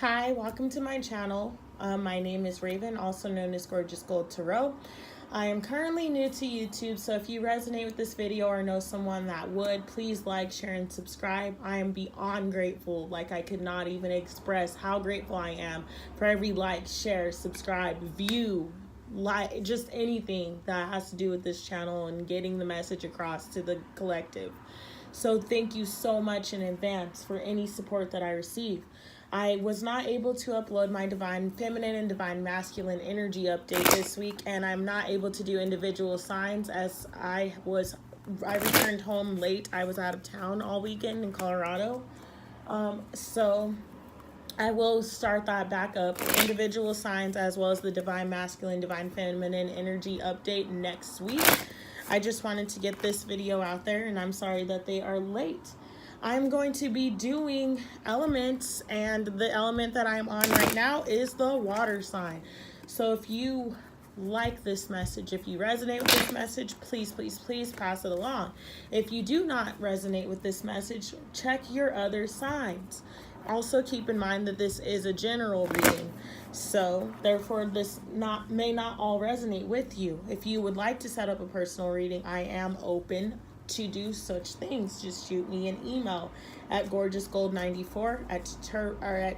Hi, welcome to my channel. My name is Raven, also known as Gorgeous Gold Tarot. I am currently new to YouTube, so if you resonate with this video or know someone that would, please like, share, and subscribe. I am beyond grateful. Like, I could not even express how grateful I am for every like, share, subscribe, view, like, just anything that has to do with this channel and getting the message across to the collective. So thank you so much in advance for any support that I receive. I was not able to upload my Divine Feminine and Divine Masculine energy update this week, and I'm not able to do individual signs as I returned home late. I was out of town all weekend in Colorado. So I will start that back up, individual signs as well as the Divine Masculine, Divine Feminine energy update next week. I just wanted to get this video out there, and I'm sorry that they are late. I'm going to be doing elements, and the element that I'm on right now is the water sign. So if you like this message, if you resonate with this message, please, please, please pass it along. If you do not resonate with this message, check your other signs. Also keep in mind that this is a general reading, so therefore this may not all resonate with you. If you would like to set up a personal reading, I am open to do such things. Just shoot me an email at gorgeousgold94 at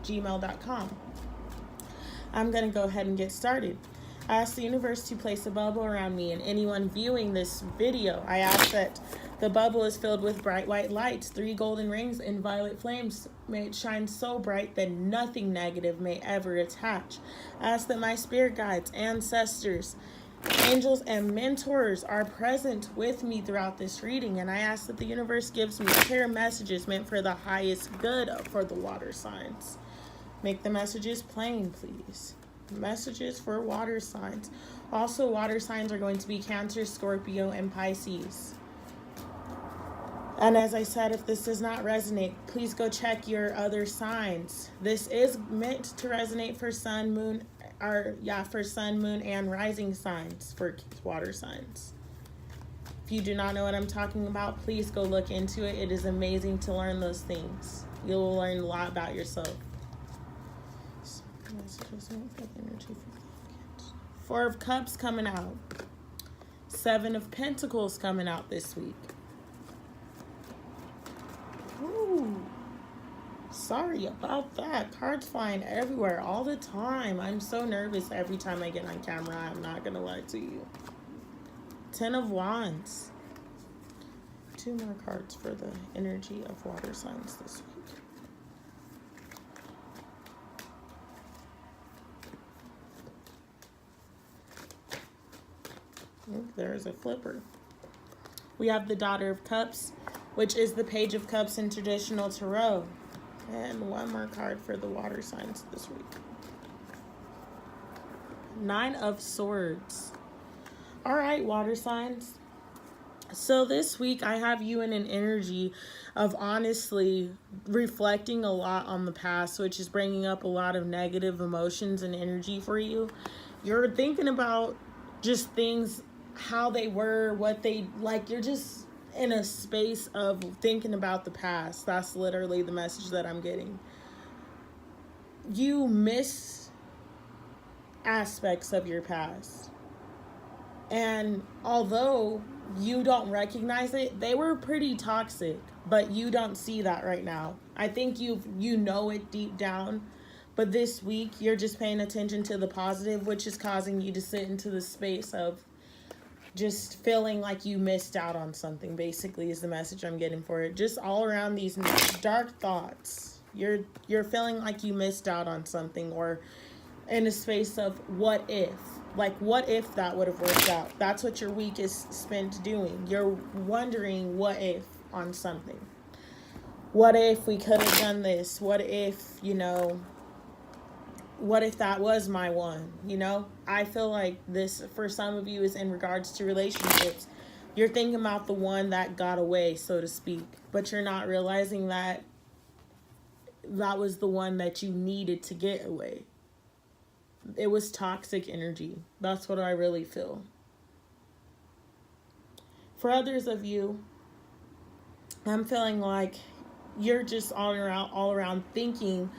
gmail.com. I'm going to go ahead and get started. I ask the universe to place a bubble around me and anyone viewing this video. I ask that the bubble is filled with bright white lights, 3 golden rings, and violet flames. May it shine so bright that nothing negative may ever attach. I ask that my spirit guides, ancestors, angels, and mentors are present with me throughout this reading, and I ask that the universe gives me clear messages meant for the highest good for the water signs. Make the messages plain, please. Messages for water signs. Also, water signs are going to be Cancer, Scorpio, and Pisces. And as I said, if this does not resonate, please go check your other signs. This is meant to resonate for sun, moon, for sun, moon, and rising signs for water signs. If you do not know what I'm talking about, please go look into it. It is amazing to learn those things. You'll learn a lot about yourself. Four of Cups coming out. 7 of Pentacles coming out this week. Ooh, sorry about that. Cards flying everywhere all the time. I'm so nervous every time I get on camera. I'm not gonna lie to you. 10 of Wands. 2 more cards for the energy of water signs this week. Ooh, there's a flipper. We have the Daughter of Cups, which is the Page of Cups in traditional tarot. And 1 more card for the water signs this week. 9 of Swords. All right, water signs. So this week I have you in an energy of honestly reflecting a lot on the past, which is bringing up a lot of negative emotions and energy for you. You're thinking about just things, how they were, what they like. You're just in a space of thinking about the past. That's literally the message that I'm getting. You miss aspects of your past, and although you don't recognize it, they were pretty toxic, but you don't see that right now. I think you know it deep down, but this week you're just paying attention to the positive, which is causing you to sit into the space of just feeling like you missed out on something, basically, is the message I'm getting for it. Just all around these dark thoughts. You're feeling like you missed out on something, or in a space of what if. Like, what if that would have worked out? That's what your week is spent doing. You're wondering what if on something. What if we could have done this? What if, what if that was my one? I feel like this for some of you is in regards to relationships. You're thinking about the one that got away, so to speak, but you're not realizing that that was the one that you needed to get away. It was toxic energy. That's what I really feel. For others of you, I'm feeling like you're just all around thinking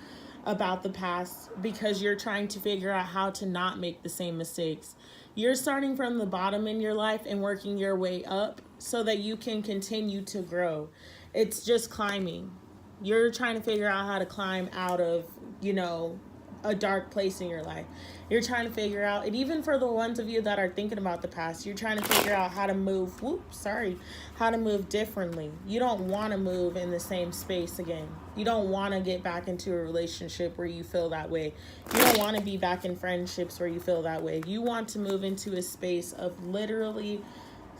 about the past because you're trying to figure out how to not make the same mistakes. You're starting from the bottom in your life and working your way up so that you can continue to grow. It's just climbing. You're trying to figure out how to climb out of, a dark place in your life. You're trying to figure out, and even for the ones of you that are thinking about the past, you're trying to figure out how to move, how to move differently. You don't want to move in the same space again. You don't want to get back into a relationship where you feel that way. You don't want to be back in friendships where you feel that way. You want to move into a space of literally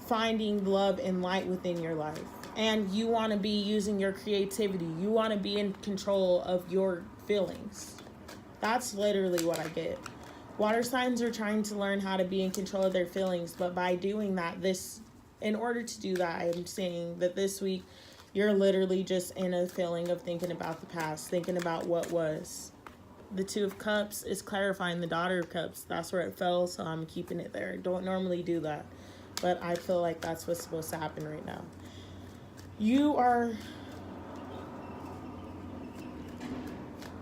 finding love and light within your life. And you want to be using your creativity. You want to be in control of your feelings. That's literally what I get. Water signs are trying to learn how to be in control of their feelings, but by doing that, in order to do that, I am saying that this week, you're literally just in a feeling of thinking about the past, thinking about what was. The Two of Cups is clarifying the Daughter of Cups. That's where it fell, so I'm keeping it there. Don't normally do that, but I feel like that's what's supposed to happen right now.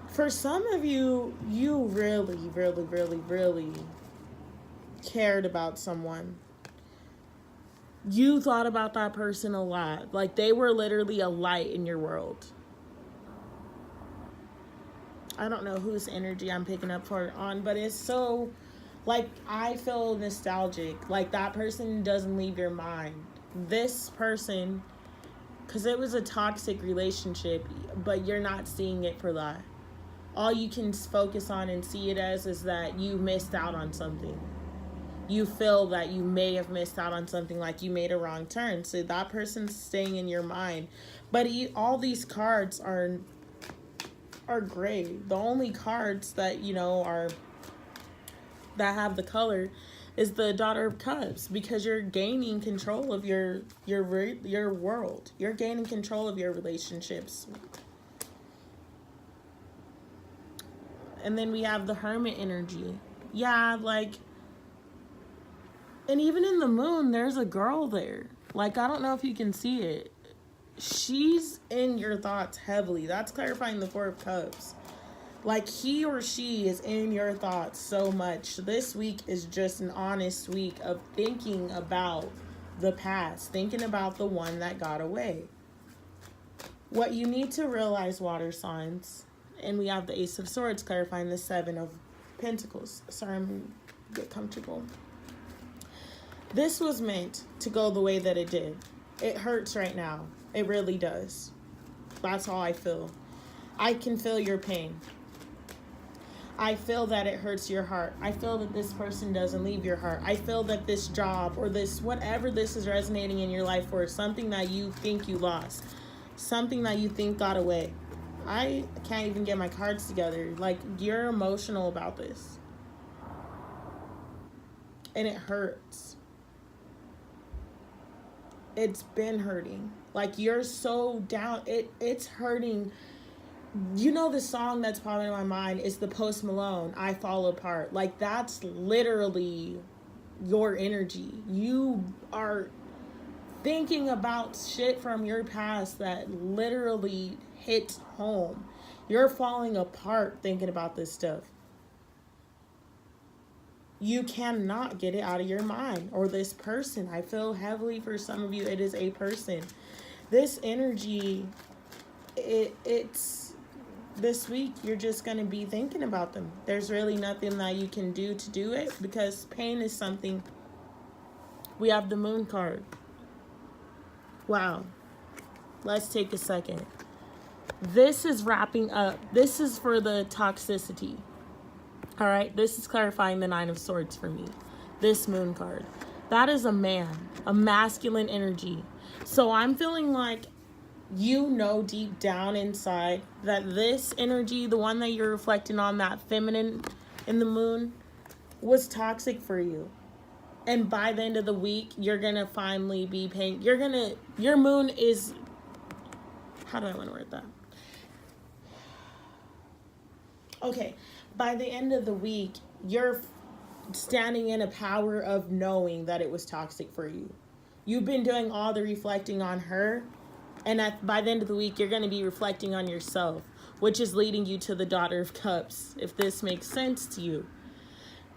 For some of you, you really, really, really, really cared about someone. You thought about that person a lot. Like, they were literally a light in your world. I don't know whose energy I'm picking up on, but it's so, like, I feel nostalgic. Like, that person doesn't leave your mind. This person, because it was a toxic relationship, but you're not seeing it for that. All you can focus on and see it as is that you missed out on something. You feel that you may have missed out on something, like you made a wrong turn. So that person's staying in your mind. But all these cards are gray. The only cards that, that have the color is the Daughter of Cups, because you're gaining control of your world. You're gaining control of your relationships. And then we have the Hermit energy. Yeah, like, and even in the Moon, there's a girl there. Like, I don't know if you can see it. She's in your thoughts heavily. That's clarifying the Four of Cups. Like, he or she is in your thoughts so much. This week is just an honest week of thinking about the past, thinking about the one that got away. What you need to realize, water signs, and we have the Ace of Swords clarifying the Seven of Pentacles. Sorry, I'm get comfortable. This was meant to go the way that it did. It hurts right now. It really does. That's all I feel. I can feel your pain. I feel that it hurts your heart. I feel that this person doesn't leave your heart. I feel that this job or this, whatever this is resonating in your life for, something that you think you lost, something that you think got away. I can't even get my cards together. Like, you're emotional about this. And it hurts. It's been hurting. Like, you're so down. It's hurting. You know, the song that's popping in my mind is the Post Malone, I Fall Apart. Like, that's literally your energy. You are thinking about shit from your past that literally hits home. You're falling apart thinking about this stuff. You cannot get it out of your mind. Or this person. I feel heavily for some of you, it is a person. This energy, it's this week, you're just going to be thinking about them. There's really nothing that you can do to do it, because pain is something. We have the Moon card. Wow. Let's take a second. This is wrapping up. This is for the toxicity. All right. This is clarifying the Nine of Swords for me. This Moon card. That is a man, a masculine energy. So I'm feeling like you know deep down inside that this energy, the one that you're reflecting on, that feminine in the Moon, was toxic for you. And by the end of the week, you're going to finally be paying. Your Moon is, how do I want to word that? Okay, by the end of the week, you're standing in a power of knowing that it was toxic for you. You've been doing all the reflecting on her, and by the end of the week, you're going to be reflecting on yourself. which is leading you to the Daughter of Cups, if this makes sense to you.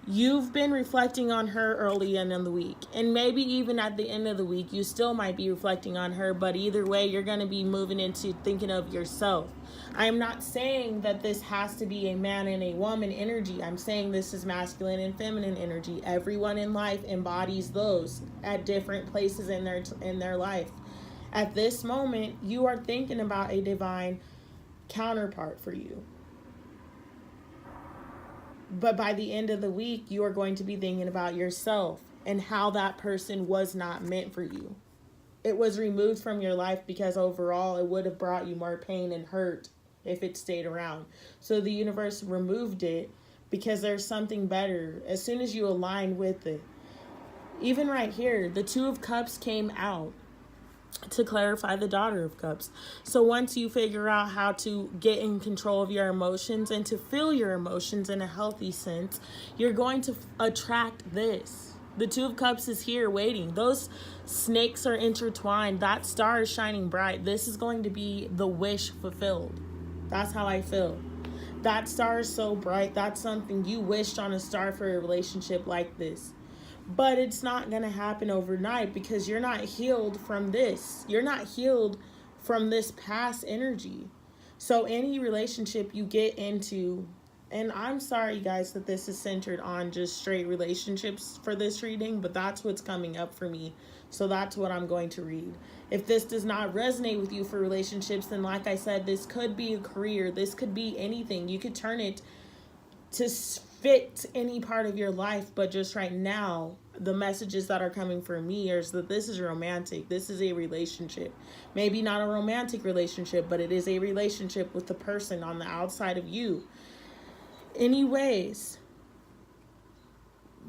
You've been reflecting on her early in the week, and maybe even at the end of the week, you still might be reflecting on her, but either way, you're going to be moving into thinking of yourself. I am not saying that this has to be a man and a woman energy. I'm saying this is masculine and feminine energy. Everyone in life embodies those at different places in their life. At this moment, you are thinking about a divine counterpart for you. But by the end of the week, you are going to be thinking about yourself and how that person was not meant for you. It was removed from your life because overall it would have brought you more pain and hurt if it stayed around. So the universe removed it because there's something better as soon as you align with it. Even right here, the Two of Cups came out to clarify the Daughter of Cups. So once you figure out how to get in control of your emotions and to feel your emotions in a healthy sense, you're going to attract this. The Two of Cups is here waiting. Those snakes are intertwined. That star is shining bright. This is going to be the wish fulfilled. That's how I feel. That star is so bright. That's something you wished on a star for a relationship like this. But it's not going to happen overnight because you're not healed from this. You're not healed from this past energy. So any relationship you get into, and I'm sorry guys that this is centered on just straight relationships for this reading, but that's what's coming up for me. So that's what I'm going to read. If this does not resonate with you for relationships, then like I said, this could be a career. This could be anything. You could turn it to fit any part of your life, but just right now the messages that are coming for me is that this is romantic. This is a relationship. Maybe not a romantic relationship, but it is a relationship with the person on the outside of you. Anyways,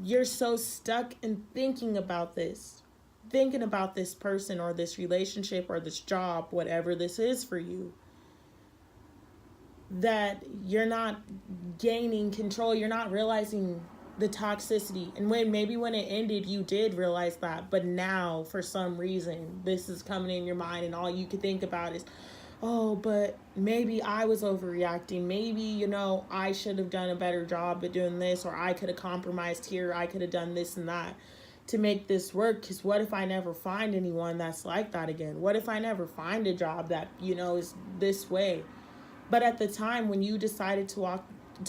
you're so stuck in thinking about this person or this relationship or this job, whatever this is for you, that you're not gaining control. You're not realizing the toxicity. And when it ended, you did realize that. But now, for some reason, this is coming in your mind and all you could think about is, oh, but maybe I was overreacting. Maybe, I should have done a better job at doing this, or I could have compromised here. I could have done this and that to make this work. Because what if I never find anyone that's like that again? What if I never find a job that, is this way? But at the time when you decided to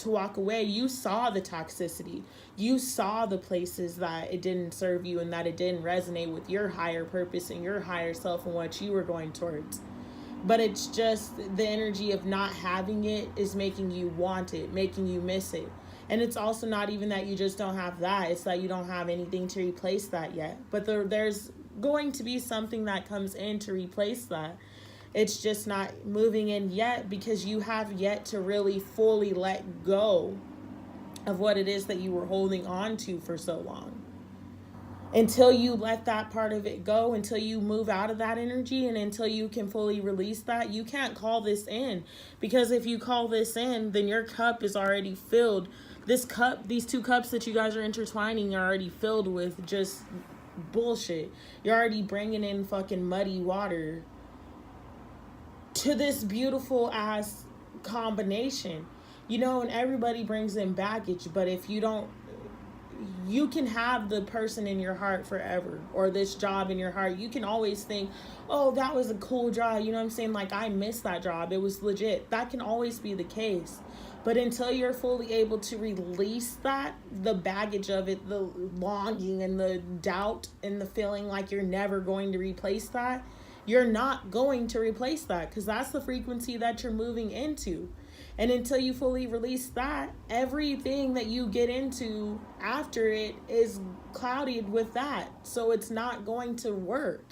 walk away, you saw the toxicity. You saw the places that it didn't serve you and that it didn't resonate with your higher purpose and your higher self and what you were going towards. But it's just the energy of not having it is making you want it, making you miss it. And it's also not even that you just don't have that. It's that you don't have anything to replace that yet. But there's going to be something that comes in to replace that. It's just not moving in yet because you have yet to really fully let go of what it is that you were holding on to for so long. Until you let that part of it go, until you move out of that energy, and until you can fully release that, you can't call this in. Because if you call this in, then your cup is already filled. This cup, these two cups that you guys are intertwining are already filled with just bullshit. You're already bringing in fucking muddy water to this beautiful ass combination, and everybody brings in baggage. But if you don't, you can have the person in your heart forever, or this job in your heart. You can always think, oh, that was a cool job. You know what I'm saying? Like, I missed that job. It was legit. That can always be the case. But until you're fully able to release that, the baggage of it, the longing and the doubt and the feeling like you're never going to replace that, you're not going to replace that, because that's the frequency that you're moving into. And until you fully release that, everything that you get into after it is clouded with that. So it's not going to work.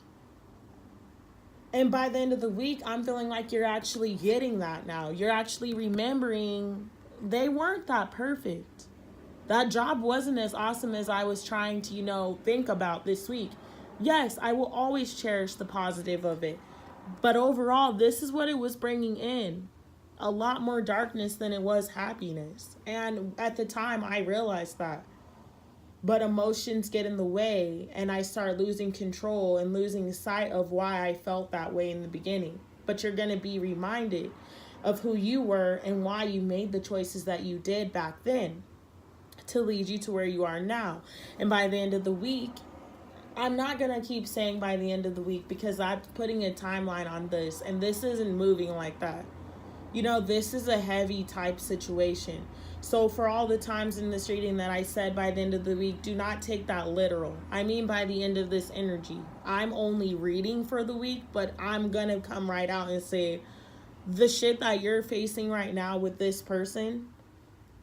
And by the end of the week, I'm feeling like you're actually getting that now. You're actually remembering they weren't that perfect. That job wasn't as awesome as I was trying to, think about this week. Yes, I will always cherish the positive of it. But overall, this is what it was bringing in. A lot more darkness than it was happiness. And at the time, I realized that. But emotions get in the way, and I start losing control and losing sight of why I felt that way in the beginning. But you're going to be reminded of who you were and why you made the choices that you did back then to lead you to where you are now. And by the end of the week, I'm not going to keep saying by the end of the week because I'm putting a timeline on this, and this isn't moving like that. You know, this is a heavy type situation. So for all the times in this reading that I said by the end of the week, do not take that literal. I mean by the end of this energy. I'm only reading for the week, but I'm going to come right out and say the shit that you're facing right now with this person,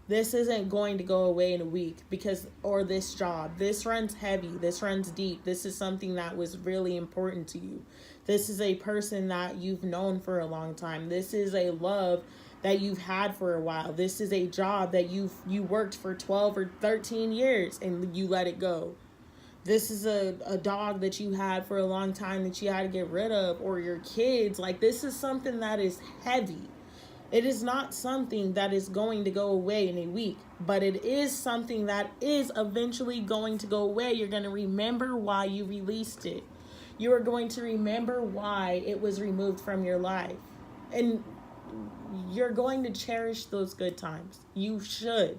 this isn't going to go away in a week because, or this job, this runs heavy, this runs deep. This is something that was really important to you. This is a person that you've known for a long time. This is a love that you've had for a while. This is a job that you worked for 12 or 13 years and you let it go. This is a dog that you had for a long time that you had to get rid of, or your kids. Like, this is something that is heavy. It is not something that is going to go away in a week, but it is something that is eventually going to go away. You're going to remember why you released it. You are going to remember why it was removed from your life. And you're going to cherish those good times. You should.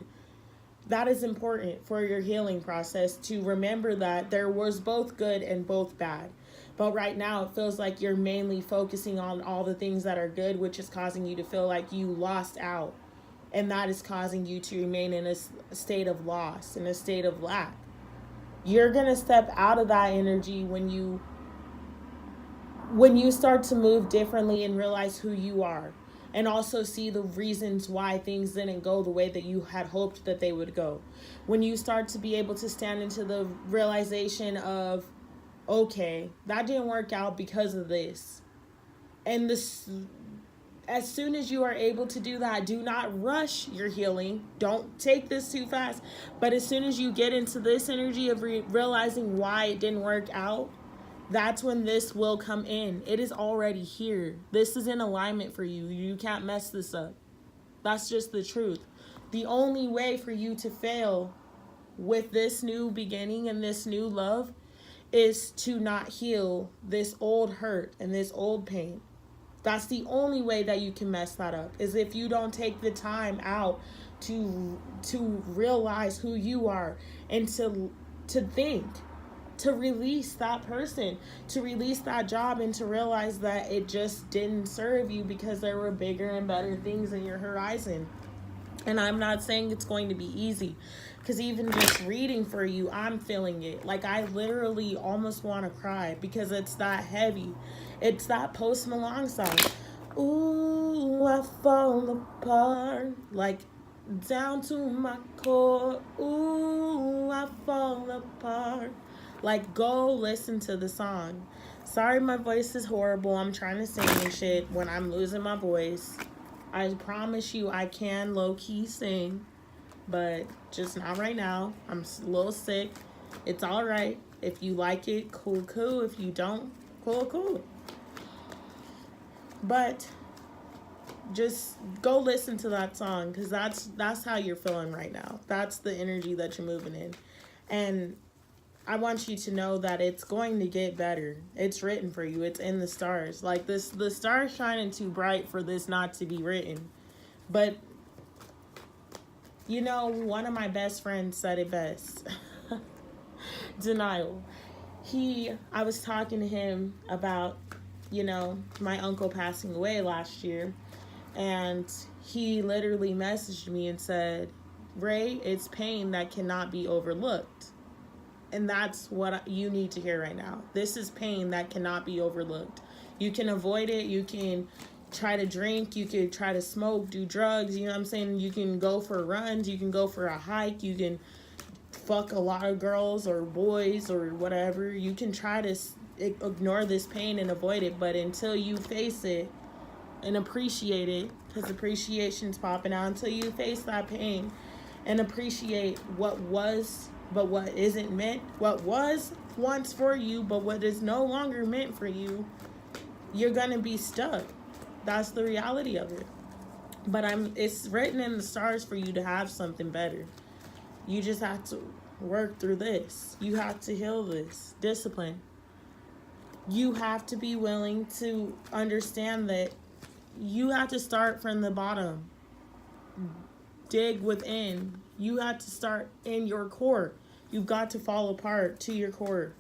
That is important for your healing process, to remember that there was both good and both bad. But right now, it feels like you're mainly focusing on all the things that are good, which is causing you to feel like you lost out. And that is causing you to remain in a state of loss, in a state of lack. You're going to step out of that energy when you start to move differently and realize who you are. And also see the reasons why things didn't go the way that you had hoped that they would go. When you start to be able to stand into the realization of, okay, that didn't work out because of this. And this, as soon as you are able to do that, do not rush your healing. Don't take this too fast. But as soon as you get into this energy of realizing why it didn't work out, that's when this will come in. It is already here. This is in alignment for you. You can't mess this up. That's just the truth. The only way for you to fail with this new beginning and this new love is to not heal this old hurt and this old pain. That's the only way that you can mess that up, is if you don't take the time out to realize who you are and to think, to release that person, to release that job, and to realize that it just didn't serve you because there were bigger and better things in your horizon. And I'm not saying it's going to be easy, because even just reading for you, I'm feeling it. Like, I literally almost want to cry because it's that heavy. It's that Post Malone song. Ooh, I fall apart. Like, down to my core. Ooh, I fall apart. Like, go listen to the song. Sorry, my voice is horrible. I'm trying to sing and shit when I'm losing my voice. I promise you I can low-key sing, but just not right now. I'm a little sick. It's all right. If you like it, cool, cool. If you don't, cool, cool. But just go listen to that song, because that's how you're feeling right now. That's the energy that you're moving in. And I want you to know that it's going to get better. It's written for you. It's in the stars. Like, this, the stars shining too bright for this not to be written. But, you know, one of my best friends said it best. Denial. I was talking to him about, you know, my uncle passing away last year. And he literally messaged me and said, Ray, it's pain that cannot be overlooked. And that's what you need to hear right now. This is pain that cannot be overlooked. You can avoid it. You can try to drink. You can try to smoke, do drugs. You know what I'm saying? You can go for runs. You can go for a hike. You can fuck a lot of girls or boys or whatever. You can try to ignore this pain and avoid it. But until you face it and appreciate it, because appreciation's popping out, until you face that pain and appreciate what was, but what isn't meant, what was once for you, but what is no longer meant for you, you're gonna be stuck. That's the reality of it. But it's written in the stars for you to have something better. You just have to work through this. You have to heal this. Discipline. You have to be willing to understand that you have to start from the bottom. Dig within. You have to start in your core. You've got to fall apart to your core.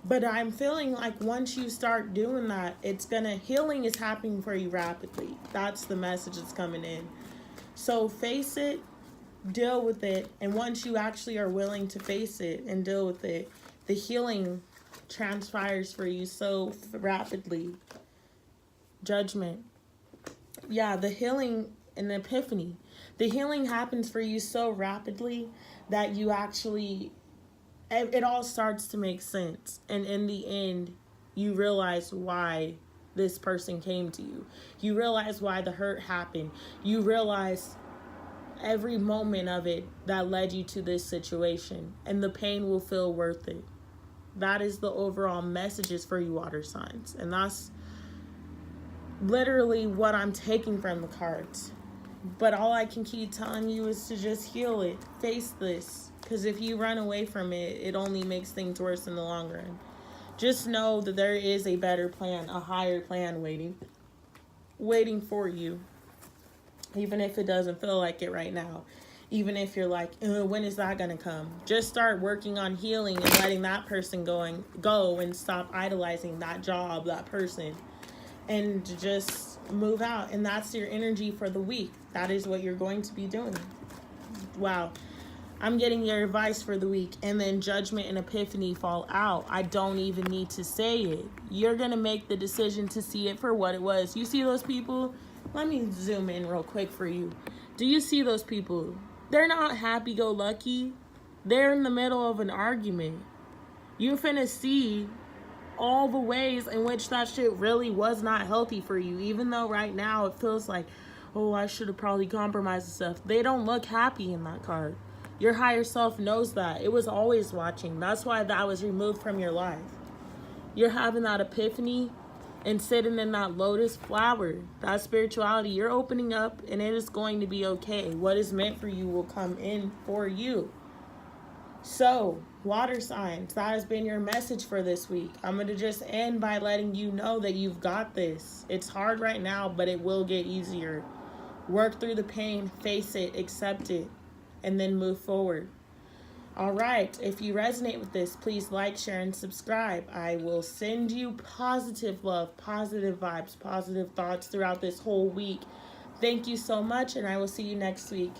But I'm feeling like once you start doing that, healing is happening for you rapidly. That's the message that's coming in. So face it, deal with it, and once you actually are willing to face it and deal with it, the healing transpires for you so rapidly. Judgment. Yeah, the healing and epiphany. The healing happens for you so rapidly that you actually, it all starts to make sense. And in the end, you realize why this person came to you. You realize why the hurt happened. You realize every moment of it that led you to this situation. And the pain will feel worth it. That is the overall messages for you water signs. And that's literally what I'm taking from the cards. But all I can keep telling you is to just heal it. Face this. Because if you run away from it, it only makes things worse in the long run. Just know that there is a better plan, a higher plan waiting for you. Even if it doesn't feel like it right now. Even if you're like, when is that going to come? Just start working on healing and letting that person go and stop idolizing that job, that person. And just move out. And that's your energy for the week. That is what you're going to be doing. Wow. I'm getting your advice for the week. And then judgment and epiphany fall out. I don't even need to say it. You're going to make the decision to see it for what it was. You see those people? Let me zoom in real quick for you. Do you see those people? They're not happy-go-lucky. They're in the middle of an argument. You're finna see all the ways in which that shit really was not healthy for you. Even though right now it feels like, oh, I should have probably compromised and stuff. They don't look happy in that card. Your higher self knows that. It was always watching. That's why that was removed from your life. You're having that epiphany and sitting in that lotus flower. That spirituality. You're opening up and it is going to be okay. What is meant for you will come in for you. So, water signs, that has been your message for this week. I'm going to just end by letting you know that you've got this. It's hard right now, but it will get easier. Work through the pain, face it, accept it, and then move forward. All right, if you resonate with this, please like, share, and subscribe. I will send you positive love, positive vibes, positive thoughts throughout this whole week. Thank you so much, and I will see you next week.